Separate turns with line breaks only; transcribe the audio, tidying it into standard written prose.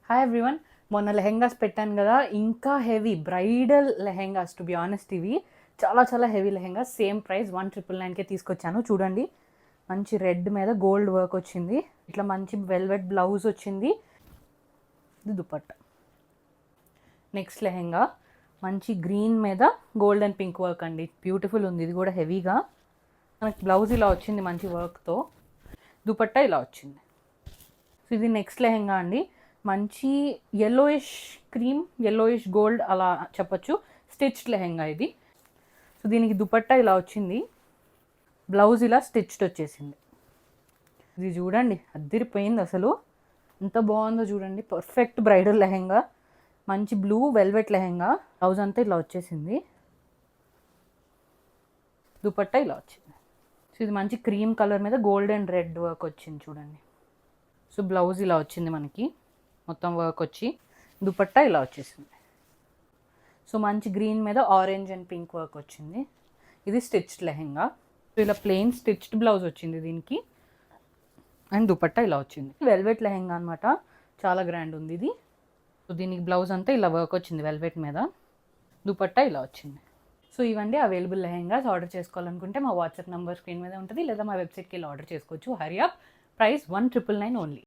Hi everyone. మొన్న లెహెంగాస్ పెట్టాను కదా, ఇంకా heavy bridal lehengas. To be honest ఇవి చాలా చాలా హెవీ లెహెంగాస్. సేమ్ ప్రైస్ 1999కే తీసుకొచ్చాను. చూడండి, మంచి రెడ్ మీద గోల్డ్ వర్క్ వచ్చింది. ఇట్లా మంచి వెల్వెట్ బ్లౌజ్ వచ్చింది. ఇది దుపట్టా. నెక్స్ట్ లెహెంగా మంచి గ్రీన్ మీద గోల్డ్ అండ్ పింక్ వర్క్ అండి. బ్యూటిఫుల్ ఉంది. ఇది కూడా హెవీగా. మనకి బ్లౌజ్ ఇలా వచ్చింది మంచి వర్క్తో. దుపట్టా ఇలా వచ్చింది. సో ఇది నెక్స్ట్ లెహెంగా అండి. మంచి ఎల్లోయిష్ క్రీమ్, ఎల్లోయిష్ గోల్డ్ అలా చెప్పచ్చు. స్టిచ్డ్ లెహెంగా ఇది. సో దీనికి దుపట్టా ఇలా వచ్చింది. బ్లౌజ్ ఇలా స్టిచ్డ్ వచ్చేసింది. ఇది చూడండి, అద్దిరిపోయింది అసలు. ఎంత బాగుందో చూడండి. Perfect bridal lehenga. మంచి బ్లూ వెల్వెట్ లెహెంగా. బ్లౌజ్ అంతా ఇలా వచ్చేసింది. దుపట్టా ఇలా వచ్చింది. సో ఇది మంచి క్రీమ్ కలర్ మీద గోల్డ్ అండ్ రెడ్ వర్క్ వచ్చింది చూడండి. సో బ్లౌజ్ ఇలా వచ్చింది మనకి, మొత్తం వర్క్ వచ్చి. దుపట్టా ఇలా వచ్చేసింది. సో మంచి గ్రీన్ మీద ఆరెంజ్ అండ్ పింక్ వర్క్ వచ్చింది. ఇది స్టిచ్డ్ లెహెంగా. సో ఇలా ప్లెయిన్ స్టిచ్డ్ బ్లౌజ్ వచ్చింది దీనికి. అండ్ దుపట్టా ఇలా వచ్చింది. వెల్వెట్ లెహెంగా అనమాట. చాలా గ్రాండ్ ఉంది ఇది. సో దీనికి బ్లౌజ్ అంతా ఇలా వర్క్ వచ్చింది వెల్వెట్ మీద. దుపట్టా ఇలా వచ్చింది. సో ఇవన్నీ అవైలబుల్ లెహెంగాస్. ఆర్డర్ చేసుకోవాలనుకుంటే మా వాట్సాప్ నెంబర్ స్క్రీన్ మీద ఉంటుంది, లేదా మా వెబ్సైట్కి వెళ్ళి ఆర్డర్ చేసుకోవచ్చు. హరి అప్. Price 1999 only.